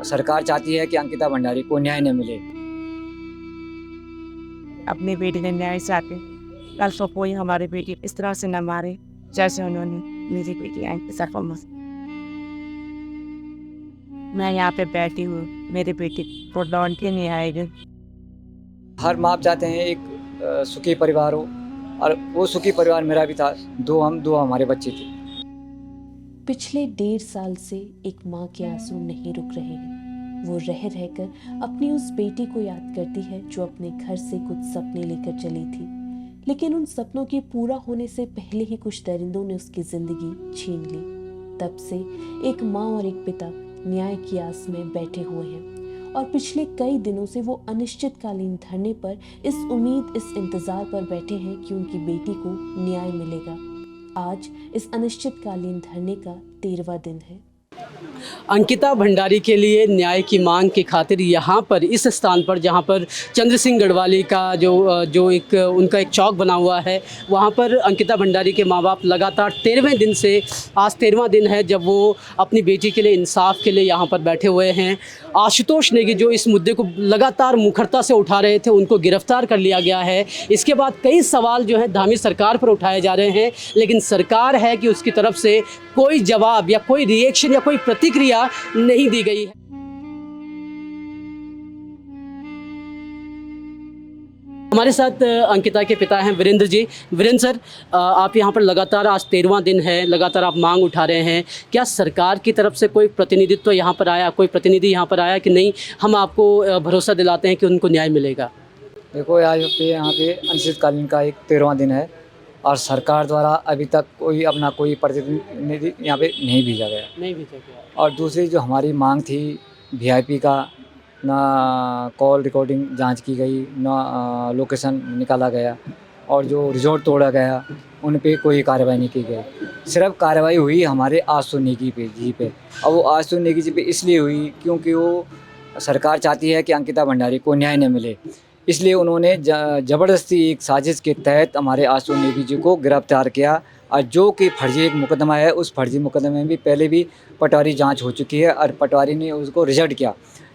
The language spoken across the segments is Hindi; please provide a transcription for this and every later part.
सरकार चाहती है कि अंकिता भंडारी को न्याय न मिले। अपनी बेटी ने न्याय चाहते, कल को कोई हमारी बेटी इस तरह से न मारे जैसे उन्होंने मेरी बेटी अंकिता को मारा। मैं यहाँ पे बैठी हूँ, मेरी बेटी को लौट के नहीं आएगी। हर माँ बाप चाहते हैं एक सुखी परिवार हो, और वो सुखी परिवार मेरा भी था। दो हमारे बच्चे थे। पिछले 1.5 साल से एक माँ के आंसू नहीं रुक रहे हैं। वो रह रहकर अपनी उस बेटी को याद करती है जो अपने घर से कुछ सपने लेकर चली थी, लेकिन उन सपनों के पूरा होने से पहले ही कुछ दरिंदों ने उसकी जिंदगी छीन ली। तब से एक माँ और एक पिता न्याय की आस में बैठे हुए हैं, और पिछले कई दिनों से वो अनिश्चितकालीन धरने पर इस उम्मीद, इस इंतजार पर बैठे हैं कि उनकी बेटी को न्याय मिलेगा। आज इस अनिश्चितकालीन धरने का 13वां दिन है। अंकिता भंडारी के लिए न्याय की मांग की खातिर यहाँ पर इस स्थान पर जहाँ पर चंद्र सिंह गढ़वाली का जो एक उनका एक चौक बना हुआ है, वहाँ पर अंकिता भंडारी के माँ बाप लगातार 13वें दिन से, आज 13वां दिन है जब वो अपनी बेटी के लिए इंसाफ के लिए यहाँ पर बैठे हुए हैं। आशुतोष नेगी जो इस मुद्दे को लगातार मुखरता से उठा रहे थे, उनको गिरफ्तार कर लिया गया है। इसके बाद कई सवाल जो है धामी सरकार पर उठाए जा रहे हैं, लेकिन सरकार है कि उसकी तरफ से कोई जवाब या कोई रिएक्शन या कोई प्रतिक्रिया नहीं दी गई है। हमारे साथ अंकिता के पिता हैं वीरेंद्र जी। वीरेंद्र सर, आप यहाँ पर लगातार आज 13वां दिन है, लगातार आप मांग उठा रहे हैं। क्या सरकार की तरफ से कोई प्रतिनिधित्व यहाँ पर आया, कोई प्रतिनिधि यहाँ पर आया कि नहीं हम आपको भरोसा दिलाते हैं कि उनको न्याय मिलेगा? देखो आज यहाँ पे अनिश्चितकालीन का एक 13वां दिन है, और सरकार द्वारा अभी तक कोई प्रतिनिधि यहाँ पे नहीं भेजा गया। और दूसरी जो हमारी मांग थी वीआईपी का, ना कॉल रिकॉर्डिंग जांच की गई, ना लोकेशन निकाला गया, और जो रिजॉर्ट तोड़ा गया उन पे कोई कार्रवाई नहीं की गई। सिर्फ कार्रवाई हुई हमारे आशु नेगी जी पे। और वो आशु नेगी जी पे इसलिए हुई क्योंकि वो सरकार चाहती है कि अंकिता भंडारी को न्याय न मिले, इसलिए उन्होंने ज़बरदस्ती एक साजिश के तहत हमारे आशु नेगी जी को गिरफ्तार किया। और जो कि फर्जी एक मुकदमा है, उस फर्जी मुकदमे में भी पहले भी पटवारी जांच हो चुकी है और पटवारी ने उसको रिजेक्ट किया,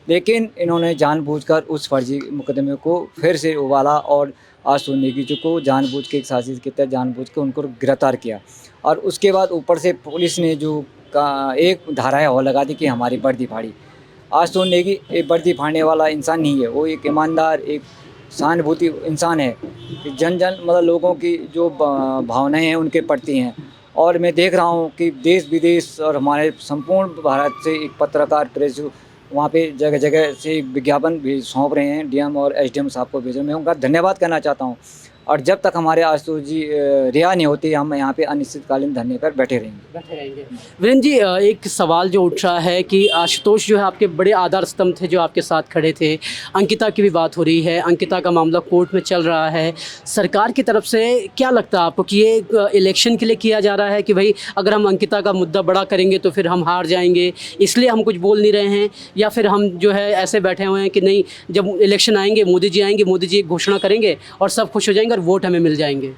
लेकिन इन्होंने जानबूझकर उस फर्जी मुकदमे को फिर से उबाला और आशु नेगी जी को जानबूझ के एक साजिश के तहत जानबूझ के उनको गिरफ्तार किया। और उसके बाद ऊपर से पुलिस ने जो एक धाराएँ और लगा दी कि हमारी वर्दी फाड़ी। आशु नेगी एक वर्दी फाड़ने वाला इंसान नहीं है, वो एक ईमानदार, एक सहानुभूति इंसान है कि जन मतलब लोगों की जो भावनाएं हैं उनके प्रति हैं। और मैं देख रहा हूं कि देश विदेश और हमारे संपूर्ण भारत से एक पत्रकार प्रेस वहाँ पे जगह जगह से विज्ञापन भी सौंप रहे हैं, डीएम और एसडीएम साहब को भेज रहे हैं। मैं उनका धन्यवाद करना चाहता हूँ। और जब तक हमारे आशु जी रिहा नहीं होती, हम यहाँ पे अनिश्चितकालीन धरने पर बैठे रहेंगे। वीरेंद्र जी, एक सवाल जो उठ रहा है कि आशुतोष जो है आपके बड़े आधार स्तंभ थे, जो आपके साथ खड़े थे। अंकिता की भी बात हो रही है, अंकिता का मामला कोर्ट में चल रहा है। सरकार की तरफ से क्या लगता है आपको कि ये इलेक्शन के लिए किया जा रहा है कि भाई अगर हम अंकिता का मुद्दा बड़ा करेंगे तो फिर हम हार जाएंगे, इसलिए हम कुछ बोल नहीं रहे हैं? या फिर हम जो है ऐसे बैठे हुए हैं कि नहीं, जब इलेक्शन आएंगे मोदी जी आएंगे, मोदी जी एक घोषणा करेंगे और सब खुश हो जाएंगे और वोट हमें मिल जाएंगे?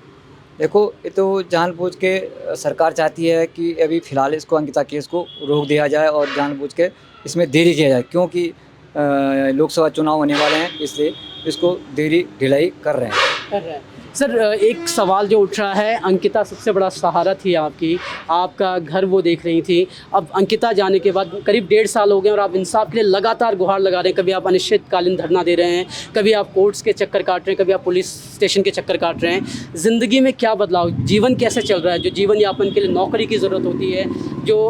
देखो, ये तो जानबूझ के सरकार चाहती है कि अभी फ़िलहाल इसको अंकिता केस को रोक दिया जाए और जानबूझ के इसमें देरी किया जाए, क्योंकि लोकसभा चुनाव होने वाले हैं, इसलिए इसको ढिलाई कर रहे हैं। सर, एक सवाल जो उठ रहा है, अंकिता सबसे बड़ा सहारा थी आपकी, आपका घर वो देख रही थी। अब अंकिता जाने के बाद करीब 1.5 साल हो गए और आप इंसाफ के लिए लगातार गुहार लगा रहे हैं। कभी आप अनिश्चितकालीन धरना दे रहे हैं, कभी आप कोर्ट्स के चक्कर काट रहे हैं, कभी आप पुलिस स्टेशन के चक्कर काट रहे हैं। ज़िंदगी में क्या बदलाव, जीवन कैसे चल रहा है? जो जीवन यापन के लिए नौकरी की ज़रूरत होती है, जो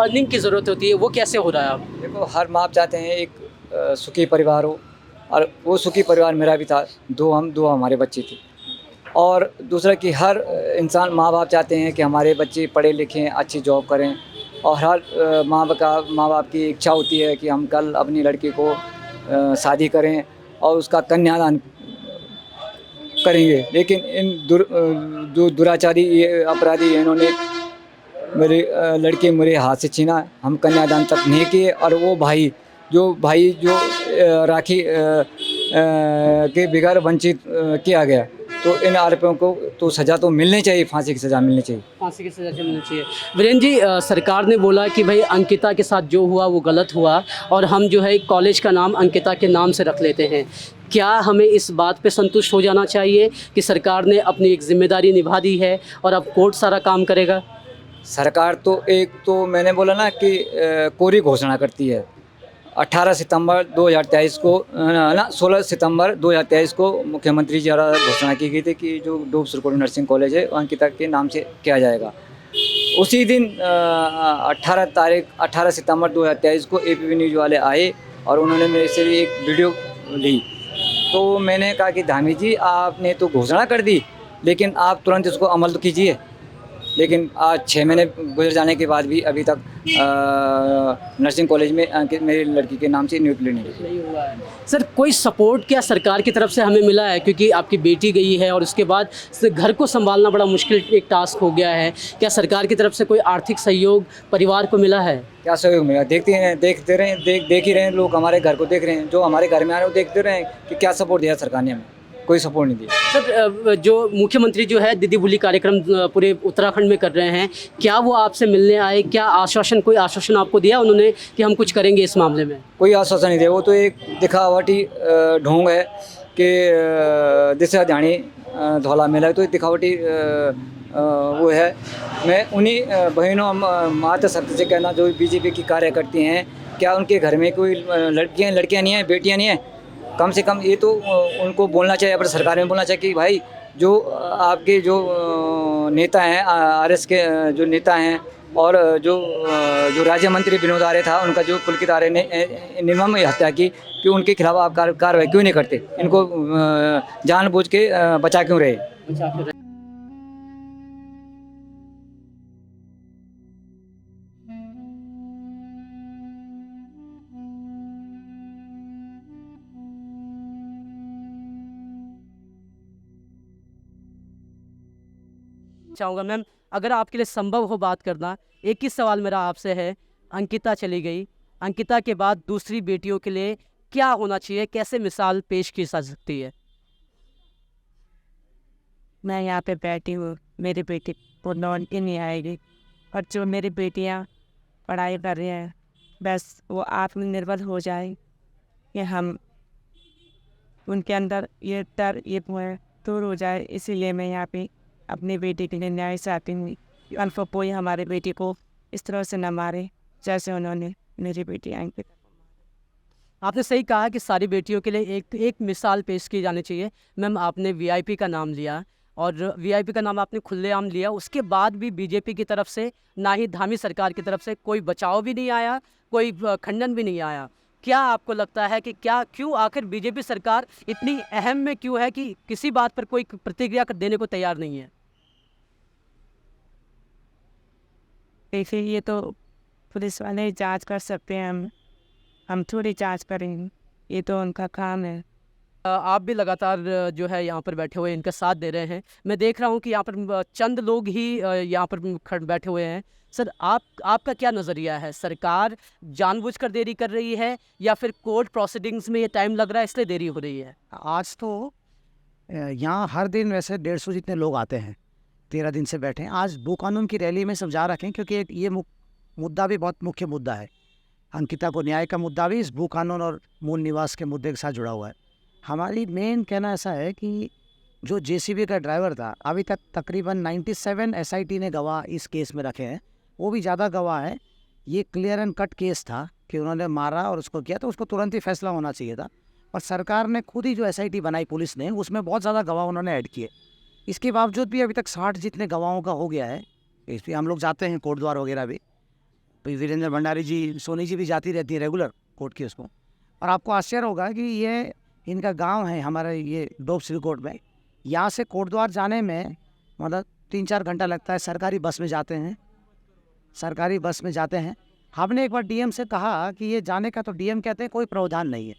अर्निंग की ज़रूरत होती है, वो कैसे हो रहा है? आप देखो, हर माँ बाप चाहते हैं एक सुखी परिवार हो, और वो सुखी परिवार मेरा भी था। दो हमारे बच्चे थे। और दूसरा कि हर इंसान, माँ बाप चाहते हैं कि हमारे बच्चे पढ़े लिखें, अच्छी जॉब करें। और हर माँ बाप की इच्छा होती है कि हम कल अपनी लड़की को शादी करें और उसका कन्यादान करेंगे। लेकिन इन जो दुराचारी ये अपराधी, इन्होंने मेरी लड़की मेरे हाथ से छीना, हम कन्यादान तक नहीं किए। और वो भाई जो राखी के बिगैर वंचित किया गया, तो इन आरोपियों को तो सज़ा तो मिलनी चाहिए, फांसी की सज़ा मिलनी चाहिए। फांसी की सज़ा मिलनी चाहिए। वीरेंद्र जी, सरकार ने बोला कि भाई अंकिता के साथ जो हुआ वो गलत हुआ और हम जो है कॉलेज का नाम अंकिता के नाम से रख लेते हैं। क्या हमें इस बात पे संतुष्ट हो जाना चाहिए कि सरकार ने अपनी एक जिम्मेदारी निभा दी है और अब कोर्ट सारा काम करेगा? सरकार तो एक तो मैंने बोला ना कि कोरी घोषणा करती है। 18 सितंबर 2023 को 16 सितंबर 2023 को मुख्यमंत्री जी द्वारा घोषणा की गई थी कि जो डूब सुरकोट नर्सिंग कॉलेज है वो अंकिता के नाम से किया जाएगा। उसी दिन 18 सितंबर 2023 को एबीपी न्यूज़ वाले आए और उन्होंने मेरे से भी एक वीडियो ली। तो मैंने कहा कि धामी जी, आपने तो घोषणा कर दी, लेकिन आप तुरंत इसको अमल तो कीजिए। लेकिन आज 6 महीने गुजर जाने के बाद भी अभी तक नर्सिंग कॉलेज में मेरी लड़की के नाम से नियुक्ति नहीं हुआ है। सर, कोई सपोर्ट क्या सरकार की तरफ से हमें मिला है? क्योंकि आपकी बेटी गई है और उसके बाद घर को संभालना बड़ा मुश्किल एक टास्क हो गया है। क्या सरकार की तरफ से कोई आर्थिक सहयोग परिवार को मिला है? क्या सहयोग मिला? देखते रहे, देख ही रहे हैं, लोग हमारे घर को देख रहे हैं, जो हमारे घर में आ रहे हैं वो देखते रहे हैं कि क्या सपोर्ट दिया सरकार ने हमें। कोई सपोर्ट नहीं दिया। सर, जो मुख्यमंत्री जो है दीदी बुली कार्यक्रम पूरे उत्तराखंड में कर रहे हैं, क्या वो आपसे मिलने आए? क्या कोई आश्वासन आपको दिया उन्होंने कि हम कुछ करेंगे इस मामले में? कोई आश्वासन नहीं दिया। वो तो एक दिखावटी ढोंग है कि दिशा ध्यानी धौला मेला, तो दिखावटी वो है। मैं उन्हीं बहनों माता शक्ति से कहना, जो बीजेपी की कार्य करती हैं, क्या उनके घर में कोई लड़कियां नहीं हैं, बेटियां नहीं हैं? कम से कम ये तो उनको बोलना चाहिए, अपने सरकार में बोलना चाहिए कि भाई जो आपके जो नेता हैं, आरएस के जो नेता हैं और जो राज्य मंत्री विनोद आर्य था, उनका जो पुलकित आर्य ने निर्मम हत्या की, कि उनके खिलाफ आप कार्रवाई क्यों नहीं करते? इनको जानबूझ के बचा क्यों रहे? चाहूँगा मैम, अगर आपके लिए संभव हो बात करना, एक ही सवाल मेरा आपसे है। अंकिता चली गई, अंकिता के बाद दूसरी बेटियों के लिए क्या होना चाहिए? कैसे मिसाल पेश की जा सकती है? मैं यहाँ पे बैठी हूँ, मेरी बेटी को लौट के नहीं आएगी और जो मेरी बेटियाँ पढ़ाई कर रही हैं, बस वो आत्मनिर्भर हो जाए कि हम उनके अंदर ये डर ये भय दूर हो जाए। इसीलिए मैं यहाँ पे अपनी बेटी के लिए न्याय चाहती हूँ। अल्फा कोई हमारे बेटी को इस तरह से न मारे जैसे उन्होंने मेरी बेटी अंकिता। आपने सही कहा कि सारी बेटियों के लिए एक मिसाल पेश की जानी चाहिए। मैम, आपने वीआईपी का नाम लिया और वीआईपी का नाम आपने खुलेआम लिया, उसके बाद भी बीजेपी की तरफ से, ना ही धामी सरकार की तरफ से कोई बचाव भी नहीं आया, कोई खंडन भी नहीं आया। क्या आपको लगता है कि क्यों आखिर बीजेपी सरकार इतनी अहम में क्यों है कि किसी बात पर कोई प्रतिक्रिया देने को तैयार नहीं है? देखिए, ये तो पुलिस वाले जांच कर सकते हैं, हम थोड़ी जांच करेंगे, ये तो उनका काम है। आप भी लगातार जो है यहाँ पर बैठे हुए इनका साथ दे रहे हैं। मैं देख रहा हूँ कि यहाँ पर चंद लोग ही यहाँ पर बैठे हुए हैं। सर, आपका क्या नज़रिया है? सरकार जानबूझकर देरी कर रही है या फिर कोर्ट प्रोसीडिंग्स में ये टाइम लग रहा है इसलिए देरी हो रही है? आज तो यहाँ हर दिन वैसे 150 जितने लोग आते हैं, 13 दिन से बैठे हैं। आज भू कानून की रैली में सब जा रखे हैं, क्योंकि ये मुद्दा भी बहुत मुख्य मुद्दा है। अंकिता को न्याय का मुद्दा भी इस भू कानून और मूल निवास के मुद्दे के साथ जुड़ा हुआ है। हमारी मेन कहना ऐसा है कि जो जेसीबी का ड्राइवर था, अभी तक तकरीबन 97 एसआईटी ने गवाह इस केस में रखे हैं, वो भी ज़्यादा गवाह है। ये क्लियर एंड कट केस था कि उन्होंने मारा और उसको किया, तो उसको तुरंत ही फैसला होना चाहिए था। और सरकार ने खुद ही जो एसआईटी बनाई पुलिस ने, उसमें बहुत ज़्यादा गवाह उन्होंने ऐड किए। इसके बावजूद भी अभी तक 60 जितने गवाहों का हो गया है। इस पर हम लोग जाते हैं कोर्ट द्वार वगैरह भी, तो वीरेंद्र भंडारी जी, सोनी जी भी जाती रहती है रेगुलर कोर्ट की उसको। और आपको आश्चर्य होगा कि ये इनका गांव है हमारे ये डोब सिरकोट में। यहाँ से कोर्ट द्वार जाने में मतलब 3-4 घंटा लगता है। सरकारी बस में जाते हैं। हमने एक बार डीएम से कहा कि ये जाने का, तो डीएम कहते हैं कोई प्रावधान नहीं है।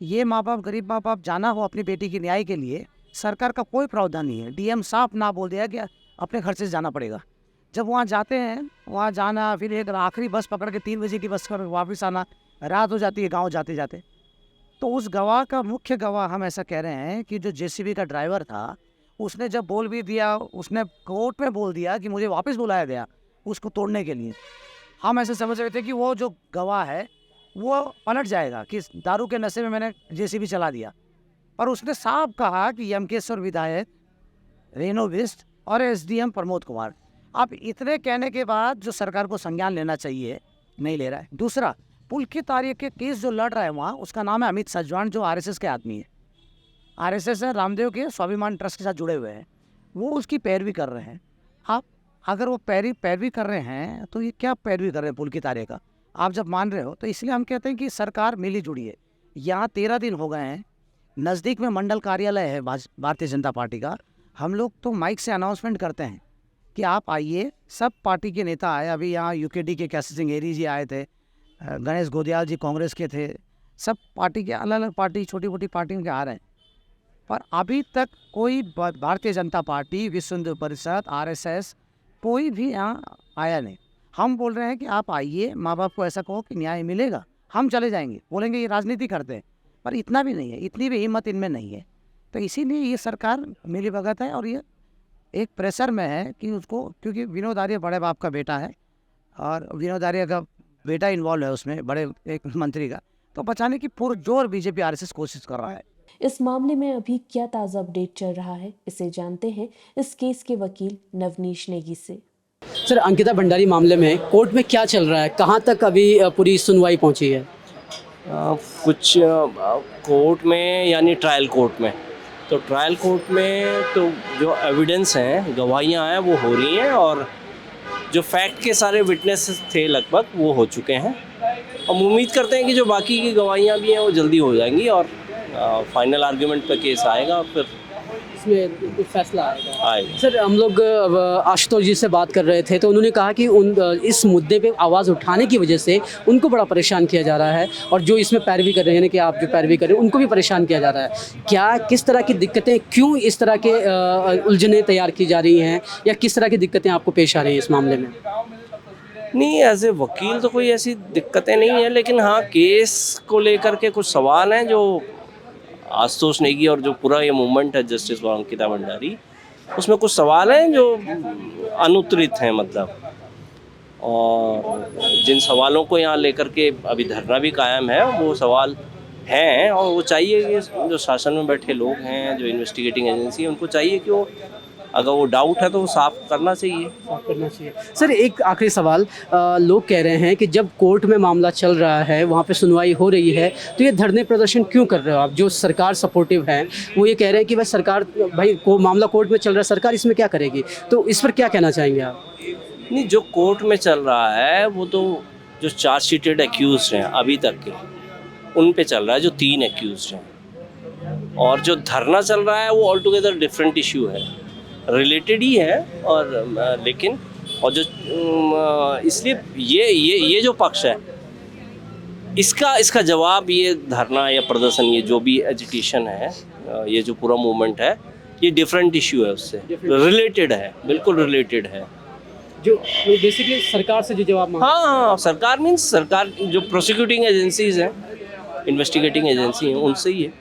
ये माँ बाप, गरीब माँ बाप जाना हो अपनी बेटी की न्याय के लिए, सरकार का कोई प्रावधान नहीं है। डीएम साफ ना बोल दिया कि अपने खर्चे से जाना पड़ेगा। जब वहाँ जाते हैं, वहाँ जाना, फिर एक आखिरी बस पकड़ के 3 बजे की बस पर वापस आना, रात हो जाती है गाँव जाते जाते। तो उस गवाह का मुख्य गवाह हम ऐसा कह रहे हैं कि जो जेसीबी का ड्राइवर था, उसने जब बोल भी दिया, उसने कोर्ट में बोल दिया कि मुझे वापस बुलाया गया उसको तोड़ने के लिए। हम ऐसे समझ रहे थे कि वो जो गवाह है वो पलट जाएगा कि दारू के नशे में मैंने जेसीबी चला दिया, पर उसने साफ कहा कि यमकेश्वर विधायक रेणु बिष्ट और एसडीएम प्रमोद कुमार। अब इतने कहने के बाद जो सरकार को संज्ञान लेना चाहिए नहीं ले रहा है। दूसरा, पुलकित आर्य के केस जो लड़ रहा है वहाँ, उसका नाम है अमित सजवान, जो आरएसएस के आदमी है। आरएसएस है, रामदेव के स्वाभिमान ट्रस्ट के साथ जुड़े हुए हैं, वो उसकी पैरवी कर रहे हैं। आप अगर वो पैरवी कर रहे हैं तो ये क्या पैरवी कर रहे हैं पुलकित आर्य का, आप जब मान रहे हो तो इसलिए हम कहते हैं कि सरकार मिली जुड़ी है। यहाँ 13 दिन हो गए हैं, नज़दीक में मंडल कार्यालय है भारतीय जनता पार्टी का, हम लोग तो माइक से अनाउंसमेंट करते हैं कि आप आइए। सब पार्टी के नेता आए, अभी यहाँ यूकेडी के कैसे सिंह एरी जी आए थे, गणेश गोदियाल जी कांग्रेस के थे, सब पार्टी के अलग अलग पार्टी छोटी मोटी पार्टियों के आ रहे हैं, पर अभी तक कोई भारतीय जनता पार्टी, विश्व हिंदू परिषद, आरएसएस कोई भी यहाँ आया नहीं। हम बोल रहे हैं कि आप आइए, माँ बाप को ऐसा कहो कि न्याय मिलेगा, हम चले जाएंगे। बोलेंगे ये राजनीति करते हैं, पर इतना भी नहीं है, इतनी भी हिम्मत इनमें नहीं है। तो इसीलिए ये सरकार मिली भगत है और ये एक प्रेशर में है कि उसको, क्योंकि विनोद आर्य बड़े बाप का बेटा है और विनोद आर्य का बेटा इन्वॉल्व है उसमें, बड़े एक मंत्री का, तो बचाने की पुरजोर बीजेपी आरएसएस कोशिश कर रहा है। इस मामले में अभी क्या ताज़ा अपडेट चल रहा है, इसे जानते हैं इस केस के वकील नवनीश नेगी से। सर, अंकिता भंडारी मामले में कोर्ट में क्या चल रहा है, कहाँ तक अभी पूरी सुनवाई पहुँची है? कुछ कोर्ट में यानी ट्रायल कोर्ट में, तो ट्रायल कोर्ट में तो जो एविडेंस हैं, गवाहियाँ हैं, वो हो रही हैं और जो फैक्ट के सारे विटनेस थे लगभग वो हो चुके हैं। हम उम्मीद करते हैं कि जो बाकी की गवाहियाँ भी हैं वो जल्दी हो जाएंगी और फाइनल आर्गुमेंट पे केस आएगा, फिर इसमें कुछ फैसला आएगा। सर, हम लोग आशुतोष जी से बात कर रहे थे तो उन्होंने कहा कि इस मुद्दे पे आवाज़ उठाने की वजह से उनको बड़ा परेशान किया जा रहा है और जो इसमें पैरवी कर रहे हैं, यानी कि आप जो पैरवी कर रहे हैं, उनको भी परेशान किया जा रहा है। क्या किस तरह की दिक्कतें, क्यों इस तरह के उलझने तैयार की जा रही हैं, या किस तरह की दिक्कतें आपको पेश आ रही हैं इस मामले में? नहीं, एज ए वकील तो कोई ऐसी दिक्कतें नहीं है, लेकिन हाँ केस को लेकर के कुछ सवाल हैं जो आशुतोष नेगी और जो पूरा ये मूवमेंट है जस्टिस फॉर अंकिता भंडारी, उसमें कुछ सवाल हैं जो अनुत्तरित हैं मतलब, और जिन सवालों को यहाँ लेकर के अभी धरना भी कायम है वो सवाल हैं और वो चाहिए कि जो शासन में बैठे लोग हैं, जो इन्वेस्टिगेटिंग एजेंसी है, उनको चाहिए कि वो अगर वो डाउट है तो वो साफ करना चाहिए। सर, एक आखिरी सवाल, लोग कह रहे हैं कि जब कोर्ट में मामला चल रहा है, वहाँ पे सुनवाई हो रही है, तो ये धरने प्रदर्शन क्यों कर रहे हो आप? जो सरकार सपोर्टिव हैं वो ये कह रहे हैं कि भाई सरकार, भाई को मामला कोर्ट में चल रहा है, सरकार इसमें क्या करेगी, तो इस पर क्या कहना चाहेंगे आप? नहीं, जो कोर्ट में चल रहा है वो तो जो चार्जशीटेड एक्यूज्ड हैं अभी तक के, उन पे चल रहा है, जो 3 एक्यूज्ड हैं, और जो धरना चल रहा है वो ऑल टुगेदर डिफरेंट इशू है, रिलेटेड ही है और लेकिन, और जो इसलिए ये जो पक्ष है इसका जवाब, ये धरना या प्रदर्शन, ये जो भी एजिटेशन है, ये जो पूरा मूवमेंट है, ये डिफरेंट इशू है, उससे रिलेटेड है, बिल्कुल रिलेटेड है। जो बेसिकली सरकार से जो जवाब मांगा, हाँ, सरकार मीन्स सरकार जो प्रोसिक्यूटिंग एजेंसीज हैं, इन्वेस्टिगेटिंग एजेंसी हैं, उनसे ही है।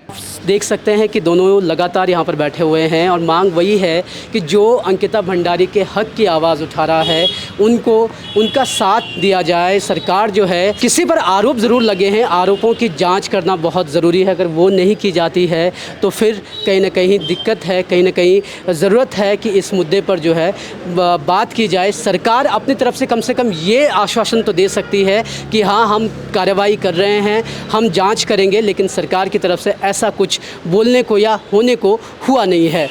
देख सकते हैं कि दोनों लगातार यहाँ पर बैठे हुए हैं और मांग वही है कि जो अंकिता भंडारी के हक की आवाज़ उठा रहा है उनको उनका साथ दिया जाए। सरकार जो है, किसी पर आरोप ज़रूर लगे हैं, आरोपों की जांच करना बहुत ज़रूरी है, अगर वो नहीं की जाती है तो फिर कहीं ना कहीं दिक्कत है, कहीं ना कहीं ज़रूरत है कि इस मुद्दे पर जो है बात की जाए। सरकार अपनी तरफ से कम ये आश्वासन तो दे सकती है कि हाँ, हम कार्रवाई कर रहे हैं, हम जाँच करेंगे, लेकिन सरकार की तरफ से ऐसा कुछ बोलने को या होने को हुआ नहीं है।